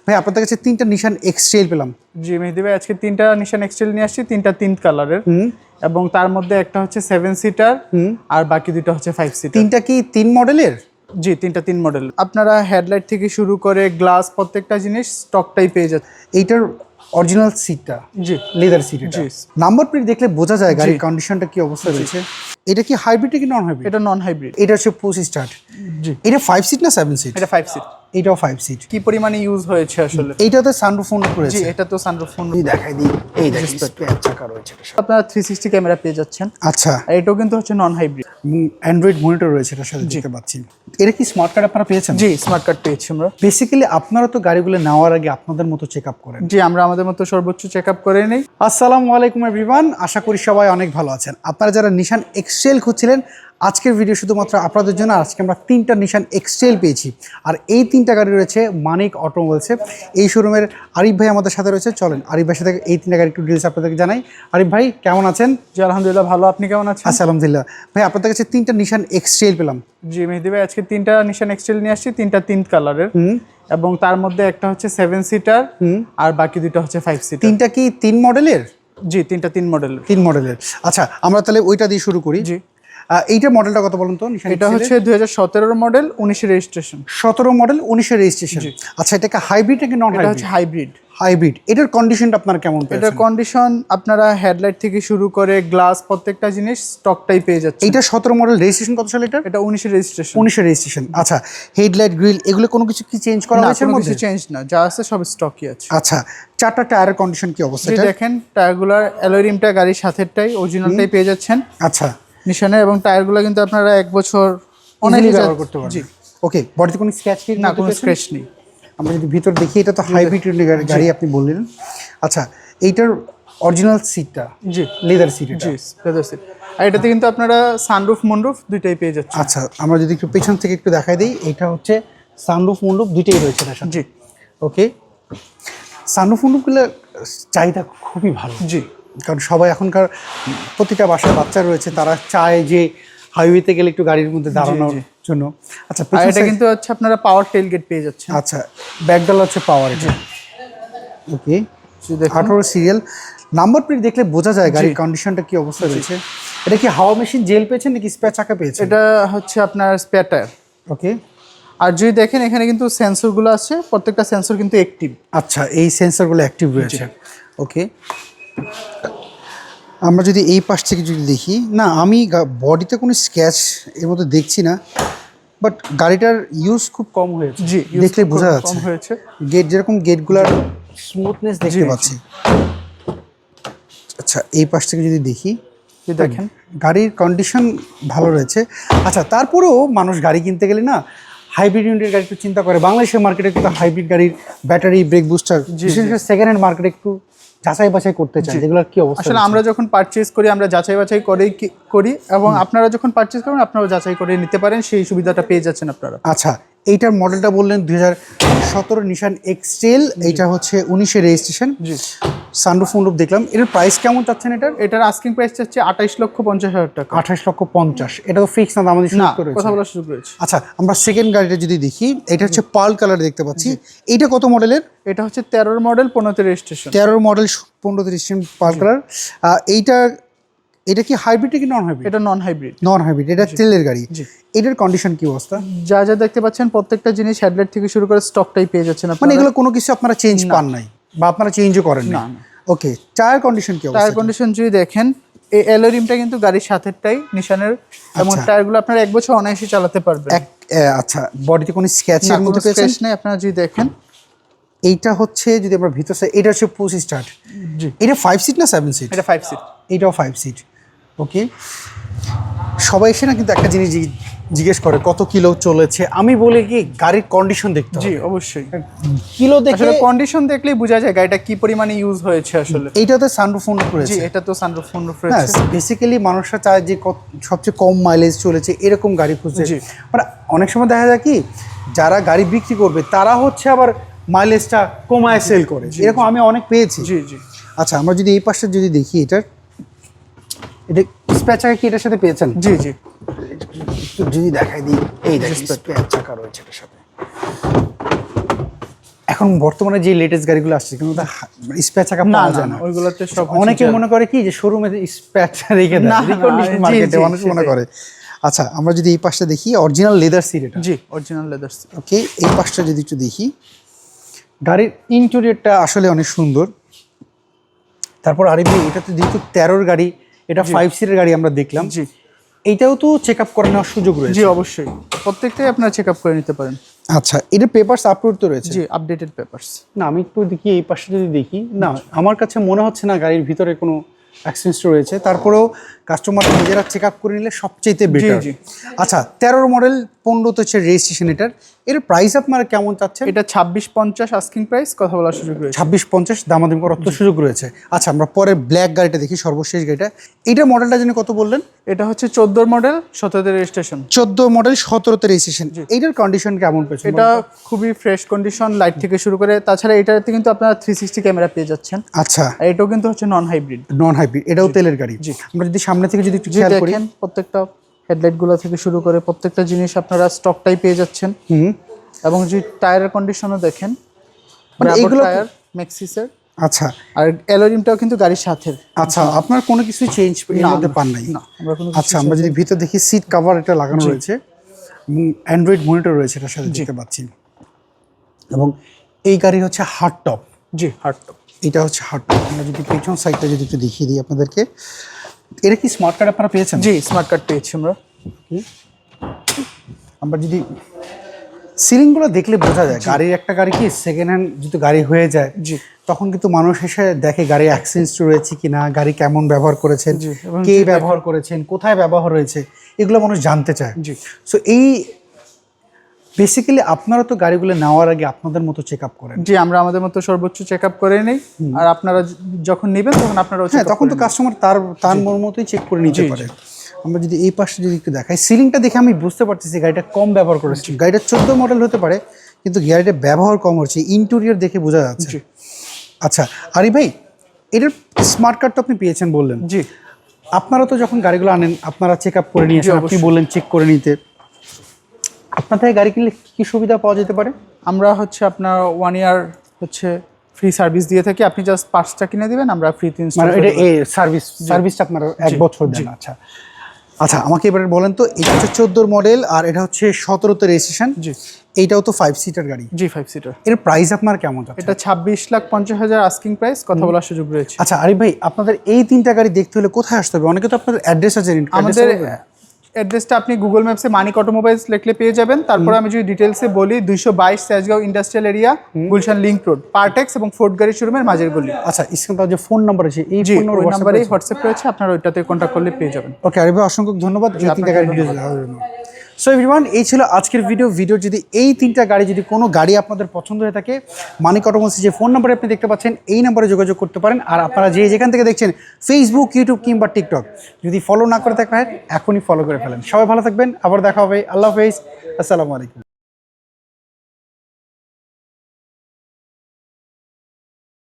ভাই আপনাদের কাছে তিনটা নিশান এক্সট্রেল পেলাম। জি মেহেদি ভাই, আজকে তিনটা নিশান এক্সটেল নিয়ে আসছি, তিনটা তিন কালারের, এবং তার মধ্যে একটা হচ্ছে 7 সিটার আর বাকি দুটো হচ্ছে 5 সিটার। তিনটা কি তিন মডেলের? জি, তিনটা তিন মডেল। আপনারা হেডলাইট থেকে শুরু করে গ্লাস প্রত্যেকটা জিনিস স্টকটাই পেয়ে যাচ্ছে। এইটার অরিজিনাল সিটটা জি লেদার সিট। জি। নাম্বার প্লেট দেখলে বোঝা যায় গাড়ির কন্ডিশনটা কি অবস্থা রয়েছে। এটা কি হাইব্রিড কি নন হাইব্রিড? এটা নন হাইব্রিড। এটা হচ্ছে পুশ স্টার্ট। জি। এটা 5 সিট না 7 সিট? এটা 5 সিট। এটাও 5 সিট। কি পরিমাণে ইউজ হয়েছে আসলে। এইটাতে সানরুফ করেছে। জি, এটা তো সানরুফ দেখাই দিই। এই দেখেন স্পেয়ার চাকা রয়েছে। আপনারা 360 ক্যামেরা পেয়ে যাচ্ছেন। আচ্ছা, আর এটাও কিন্তু হচ্ছে নন হাইব্রিড। অ্যান্ড্রয়েড মনিটর রয়েছে এটার সাথে, দেখতে পাচ্ছি। এটা কি স্মার্ট কার্ড আপনারা পেয়েছেন? জি, স্মার্ট কার্ড পেয়েছি আমরা। বেসিক্যালি আপনারা তো গাড়িগুলো নেওয়ার আগে আপনাদের মতো চেক আপ করেন। জি, আমরা আমাদের মতো সর্বোচ্চ চেক আপ করে নেই। আসসালামু আলাইকুম এভরিওয়ান, আশা করি সবাই অনেক ভালো আছেন। আপনারা যারা নিশান এক্সটেল খুঁজছিলেন, আজকের ভিডিও শুধুমাত্র আপনাদের জন্য। আজকে আমরা তিনটা নিশান এক্সটেল পেয়েছি, আর এই তিনটা গাড়ি রয়েছে মানিক অটোমোবাইলসে। এই শোরুমের আরিফ ভাই আমাদের সাথে রয়েছে। চলেন আরিফ ভাইয়ের সাথে এই তিনটা গাড়ি একটু ডিটেলস আপনাদেরকে জানাই। আরিফ ভাই কেমন আছেন? জি আলহামদুলিল্লাহ ভালো, আপনি কেমন আছেন? আচ্ছা আলহামদুলিল্লাহ। ভাই আপনাদের কাছে তিনটা নিশান এক্সটেল পেলাম। জি মেহেদি ভাই, আজকে তিনটা নিশান এক্সটেল নিয়ে আসছি, তিনটা তিন কালারের, এবং তার মধ্যে একটা হচ্ছে 7 সিটার আর বাকি দুটো হচ্ছে 5 সিটার। তিনটা কি তিন মডেলের? জি, তিনটা তিন মডেলের। তিন মডেলের। আচ্ছা, আমরা তাহলে ওইটা দিয়ে শুরু করি। জি। এইটার মডেলটা কত বলুন তো? এটা হচ্ছে 2017 মডেল, 19 রেজিস্ট্রেশন। 17 model 19 registration. আচ্ছা, এটা কি হাইব্রিড নাকি নন এটা হাইব্রিড? হচ্ছে হাইব্রিড। হাইব্রিড। এটার কন্ডিশনটা আপনারা কেমন পেয়েছেন? এটার কন্ডিশন আপনারা হেডলাইট থেকে শুরু করে গ্লাস প্রত্যেকটা জিনিস স্টকটাই পেয়ে যাচ্ছে। এটা 17 মডেল রেজিস্ট্রেশন কত সালে এটা? এটা 19 রেজিস্ট্রেশন। 19 রেজিস্ট্রেশন। আচ্ছা, হেডলাইট গ্রিল এগুলো কোনো কিছু কি চেঞ্জ করা হয়েছে? কোনো কিছু চেঞ্জ না, যা আছে সব স্টকই আছে। আচ্ছা, চারটা টায়ারের কন্ডিশন কি অবস্থা? এই দেখেন টায়ারগুলোর অ্যালয় রিমটা গাড়ির সাথেরটাই অরিজিনালটাই পেয়ে যাচ্ছেন আচ্ছা, নিশানের, এবং টায়ারগুলো কিন্তু আপনারা 1 বছর অনেক ব্যবহার করতে পারবেন। জি। ওকে, বডিতে কোনো স্ক্র্যাচ কি? না, কোনো স্ক্র্যাচ নেই। আমরা যদি ভিতর দেখি, এটা তো হাইব্রিড গাড়ি আপনি বললেন। আচ্ছা, এইটার অরিজিনাল সিটটা জি লেদার সিট। জি, লেদার সিট। আর এটাতে কিন্তু আপনারা সানরুফ মুনরুফ দুইটাই পেয়ে যাচ্ছেন। আচ্ছা, আমরা যদি একটু পেছন থেকে একটু দেখাই দিই, এটা হচ্ছে সানরুফ মুনরুফ দুইটাই রয়েছে এটার সাথে। জি। ওকে, সানরুফ মুনরুফগুলো চাহিদা খুবই ভালো। জি। কারণ সবাই এখনকার প্রতিটা বাসায় বাচ্চা রয়েছে, তারা চায় যে হাইওয়েতে গেলে একটু গাড়ির মধ্যে দাঁড়ানোর জন্য। আচ্ছা, আর এটা কিন্তু হচ্ছে আপনারা পাওয়ার টেলগেট পেয়ে যাচ্ছেন। আচ্ছা, ব্যাকডালা হচ্ছে পাওয়ার। এটা ওকে, 18 সিরিয়াল। নাম্বার প্লেট দেখলে বোঝা যায় গাড়ির কন্ডিশনটা কি অবস্থা রয়েছে। এটা কি হাওয়া মেশিন জেল পেয়েছেন নাকি স্পেয়ার চাকা পেয়েছেন? এটা হচ্ছে আপনার স্পেয়ার টায়ার। ওকে, আর যদি দেখেন এখানে কিন্তু সেন্সরগুলো আছে, প্রত্যেকটা সেন্সর কিন্তু অ্যাক্টিভ। আচ্ছা, এই সেন্সরগুলো অ্যাক্টিভ রয়েছে। ওকে, আমরা যদি এই পাশ থেকে যদি দেখি, না আমি বডিতে কোনো স্ক্র্যাচ এর মধ্যে দেখছি না, বাট গাড়িটার ইউজ খুব কম হয়েছে। জি, দেখলে বোঝা যাচ্ছে কম হয়েছে। গেট যেরকম গেটগুলোর স্মুথনেস দেখতে পাচ্ছি। আচ্ছা, এই পাশ থেকে যদি দেখি, দেখেন গাড়ির কন্ডিশন ভালো রয়েছে। আচ্ছা, তারপরেও মানুষ গাড়ি কিনতে গেলে না হাইব্রিড ইউনিটের গাড়ি একটু চিন্তা করে। বাংলাদেশের মার্কেটে কিন্তু হাইব্রিড গাড়ির ব্যাটারি, ব্রেক বুস্টার, বিশেষ করে সেকেন্ড হ্যান্ড মার্কেটে একটু যাচাই বাছাই করতে চাই, যেগুলোর কি অবস্থা। আসলে আমরা যখন পারচেজ করি আমরা যাচাই বাছাই করি, এবং আপনারা যখন পারচেজ করেন আপনারা যাচাই করে নিতে পারেন, সেই সুবিধাটা পেয়ে যাচ্ছেন আপনারা। আচ্ছা, এইটার মডেলটা বললেন 2017 নিশান এক্সটেল। এইটা হচ্ছে 19 রেজিস্ট্রেশন। জি। সানরুফ মুনরুফ দেখলাম। এটার প্রাইস কেমন চাচ্ছেন? এটার আস্কিং প্রাইস চাচ্ছে 28,50,000 টাকা। 28,50,000। এটা তো ফিক্স না, দামাদি শুরু করে কথা বলার সুযোগ রয়েছে। আচ্ছা, আমরা সেকেন্ড গাড়িটা যদি দেখি, এটা হচ্ছে পার্ল কালার দেখতে পাচ্ছি। এইটা কত মডেলের? এটা হচ্ছে 13 model 15 registration. 13 model 15 registration pearl colour. এটা কি হাইব্রিড কি নন হাইব্রিড? এটা নন হাইব্রিড। Non hybrid. এটা তেলের গাড়ি। এটার কন্ডিশন কি অবস্থা? যা যা দেখতে পাচ্ছেন প্রত্যেকটা জিনিস হেডলাইট থেকে শুরু করে স্টকটাই পেয়ে যাচ্ছেন আপনারা। মানে এগুলো কোনো কিছু আপনারা চেঞ্জ পান নাই বা আপনারা চেঞ্জও করেন না? ওকে, টায়ার কন্ডিশন কি অবস্থা? টায়ার কন্ডিশন যদি দেখেন, এই অ্যালয় রিমটা কিন্তু গাড়ির সাথেরটাই নিশানের, এবং টায়ারগুলো আপনারা 1 বছর অনায়াসে চালাতে পারবেন। আচ্ছা, বডিতে কোনো স্ক্র্যাচের মধ্যে স্ক্র্যাচ নেই। আপনারা যদি দেখেন, এইটা হচ্ছে যদি আমরা ভিতর সাইড, এটা হচ্ছে পুশ স্টার্ট। জি। এটা 5 সিট না 7 সিট? এটা 5 সিট। এটাও 5 সিট। ওকে, সবাই এসে না কিন্তু একটা জিনিস জিজ্ঞেস করে কত কিলো চলেছে। আমি বলি কি গাড়ির কন্ডিশন দেখতে হবে। জি অবশ্যই, কিলো দেখে আসলে কন্ডিশন দেখলেই বোঝা যায় গাড়িটা কি পরিমাণে ইউজ হয়েছে আসলে। এইটাতে সানরুফ রয়েছে। জি, এটা তো সানরুফ রয়েছে। বেসিক্যালি মানুষরা চায় যে সবচেয়ে কম মাইলেজ চলেছে এরকম গাড়ি খুঁজছে। মানে অনেক সময় দেখা যায় কি, যারা গাড়ি বিক্রি করবে তারা হচ্ছে আবার মাইলেজটা কমায় সেল করে, এরকম আমি অনেক পেয়েছি। জি জি। আচ্ছা, আমরা যদি এই পাশটা যদি দেখি, এটা স্পেয়ার চাকা কি এটার সাথে পেয়েছেন? জি জি, একটু যদি দেখাই দিই, এই দেখেন স্পেয়ার চাকা রয়েছে এটার সাথে। এখন বর্তমানে যে লেটেস্ট গাড়িগুলো আসছে কিন্তু স্পেয়ার চাকা না পাওয়া না যায় না না। ওইগুলোতে সব অনেকে মনে করে কি যে শোরুমে স্পেয়ার রেখে দেয়, না, না, রিকন্ডিশন জি, মার্কেটে জি, মানুষ মনে করে। আচ্ছা, আমরা যদি এই পাশটা দেখি, অরিজিনাল লেদার সিট এটা। জি অরিজিনাল লেদার। ওকে, এই পাশটা যদি একটু দেখি, গাড়ির ইন্টেরিয়রটা আসলে অনেক সুন্দর। তারপর আরিফ ভাই, এটা তো যেহেতু 13 গাড়ি, এটা 5 সিটের গাড়ি আমরা দেখলাম, জি এইটাও তো চেক আপ করে নেওয়ার সুযোগ রয়েছে। জি অবশ্যই, প্রত্যেকটাই আপনারা চেক আপ করে নিতে পারেন। আচ্ছা, এটা পেপারস আপলোড তো রয়েছে? জি আপডেটেড পেপারস। না, আমি একটু দেখি এই পাশে যদি দেখি, না আমার কাছে মনে হচ্ছে না গাড়ির ভিতরে কোনো অ্যাক্সিডেন্ট রয়েছে। তারপরেও কাস্টমার নিজেরা চেক আপ করে নিলে সবচেয়ে বেটার। জি। আচ্ছা, 13 মডেল, 15 হচ্ছে রেজিস্ট্রেশন। এর প্রাইস আপনারা কেমন চাচ্ছেন? এটা 2650 আস্কিং প্রাইস, কথা বলার সুযোগ রয়েছে। 2650 দামাদামি করার তো সুযোগ রয়েছে। আচ্ছা, আমরা পরে ব্ল্যাক গাড়িটা দেখি, সর্বশেষ গাড়িটা। এইটা মডেলটা জন্য কত বললেন? এটা হচ্ছে 14 মডেল 17 রেজিস্ট্রেশন। 14 মডেল 17তে রেজিস্ট্রেশন। এইটার কন্ডিশন কেমন পেয়েছে? এটা খুবই ফ্রেশ কন্ডিশন, লাইট থেকে শুরু করে। তাছাড়া এটাতে কিন্তু আপনারা 360 ক্যামেরা পেয়ে যাচ্ছেন। আচ্ছা, আর এটাও কিন্তু হচ্ছে নন হাইব্রিড। নন হাইব্রিড, এটাও তেলের গাড়ি। আমরা যদি সামনে থেকে যদি একটু জি খেয়াল করি, দেখেন প্রত্যেকটা হেডলাইট গুলো থেকে শুরু করে প্রত্যেকটা জিনিস আপনারা স্টকটাই পেয়ে যাচ্ছেন। এবং যে টায়ারের কন্ডিশনও দেখেন, মানে এগুলো এগুলো টায়ার ম্যাক্সিসের। আচ্ছা আর অ্যালোরিমটাও কিন্তু গাড়ির সাথে। আচ্ছা, আপনার কোনো কিছু চেঞ্জ এর মধ্যে পান নাই? না, আমরা কোনো আচ্ছা, আমরা যদি ভিতর দেখি, সিট কভার এটা লাগানো রয়েছে, অ্যান্ড্রয়েড মনিটর রয়েছে এটার সাথে, দেখতে পাচ্ছি। এবং এই গাড়ি হচ্ছে হার্ড টপ। জি হার্ড টপ। এটা হচ্ছে হার্ড টপ। আমরা যদি পেছন সাইডটা যদি একটু দেখিয়ে দিই আপনাদেরকে, এটা কি স্মার্ট কার্ড আপনারা পেয়েছেন? জি স্মার্ট কার্ড পেয়েছি আমরা। আমরা যদি সিলিংগুলো দেখলে বোঝা যায় গাড়ির একটা গাড়ি কি সেকেন্ড হ্যান্ড যদি গাড়ি হয়ে যায়, জি তখন কিন্তু মানুষ এসে দেখে গাড়ি অ্যাক্সিডেন্ট রয়েছে কিনা, গাড়ি কেমন ব্যবহার করেছেন, জি, এবং কে ব্যবহার করেছেন, কোথায় ব্যবহার হয়েছে, এগুলো মানুষ জানতে চায়। জি। সো এই বেসিক্যালি আপনারা তো গাড়িগুলো নেওয়ার আগে আপনাদের মতো চেক আপ করেন। জি, আমরা আমাদের মতো সর্বোচ্চ চেক আপ করে নেই। আর আপনারা যখন নেবেন তখন আপনারা হ্যাঁ, তখন তো কাস্টমার তার মতোই চেক করে নিতে পারে। আমরা যদি এই পাশে যদি একটু দেখাই, সিলিংটা দেখে আমি বুঝতে পারতেছি গাড়িটা কম ব্যবহার করেছি। গাড়িটা 14 মডেল হতে পারে, কিন্তু গাড়িটা ব্যবহার কম হচ্ছে, ইন্টেরিয়র দেখে বোঝা যাচ্ছে। আচ্ছা আরিফ ভাই, এটার স্মার্ট কার্ড তো আপনি পেয়েছেন বললেন। জি। আপনারা তো যখন গাড়িগুলো আনেন আপনারা চেক আপ করে নিয়ে আসেন, আপনি বললেন চেক করে নিতে। আপনার থেকে গাড়ি কিনলে কি সুবিধা পাওয়া যেতে পারে? আমরা হচ্ছে আপনার 1 ইয়ার হচ্ছে ফ্রি সার্ভিস দিয়ে থাকি। আপনি জাস্ট পার্টসটা কিনে দিবেন, আমরা ফ্রিতে ইনস্টল মানে করে এটা এই সার্ভিসটা আপনারা 1 বছর দেন? আচ্ছা আচ্ছা, আমাকে এবারে বলেন তো, এটা হচ্ছে 14 মডেল আর এটা হচ্ছে 17তে রেজিস্ট্রেশন। জি। এইটাও তো 5 সিটার গাড়ি। জি 5 সিটার। এর প্রাইস আপনার কেমন যাচ্ছে? এটা 26,50,000 আস্কিং প্রাইস, কথা বলার সুযোগ রয়েছে। আচ্ছা আরিফ ভাই, আপনাদের এই 3টা গাড়ি দেখতে হলে কোথায় আসতে হবে? অনেকে তো আপনাদের অ্যাড্রেস আছে। আমাদের অ্যাড্রেসটা আপনি গুগল ম্যাপসে মানিক অটোমোবাইলস লিখলে পেয়ে যাবেন। তারপরে আমি যদি ডিটেলসে বলি, 222 Tejgaon industrial area, Gulshan link road, Partex এবং ফোর্ড গাড়ি শোরুমের মাঝের গলি। আচ্ছা, স্ক্রিনে যে ফোন নাম্বার আছে, এই জি, ফোন ওই নাম্বারেই হোয়াটসঅ্যাপ রয়েছে, আপনারা ওইটাতে কন্ট্যাক্ট করলে পেয়ে যাবেন। ওকে আরিফ ভাই, অসংখ্য ধন্যবাদ এই 3টা গাড়ি ডিটেইলস দেওয়ার জন্য। সো এভরিওয়ান, এই ছিল আজকের ভিডিও যদি এই 3টা গাড়ি, যদি কোনো গাড়ি আপনাদের পছন্দ হয়ে থাকে, মানিক অটোমোবাইলস যে ফোন নাম্বারে আপনি দেখতে পাচ্ছেন, এই নাম্বারে যোগাযোগ করতে পারেন। আর আপনারা যেখান থেকে দেখছেন, ফেসবুক, ইউটিউব কিংবা টিকটক, যদি ফলো না করে থাকেন এখনই ফলো করে ফেলেন। সবাই ভালো থাকবেন, আবার দেখা হবে। আল্লাহ হাফেজ, আসসালামু আলাইকুম।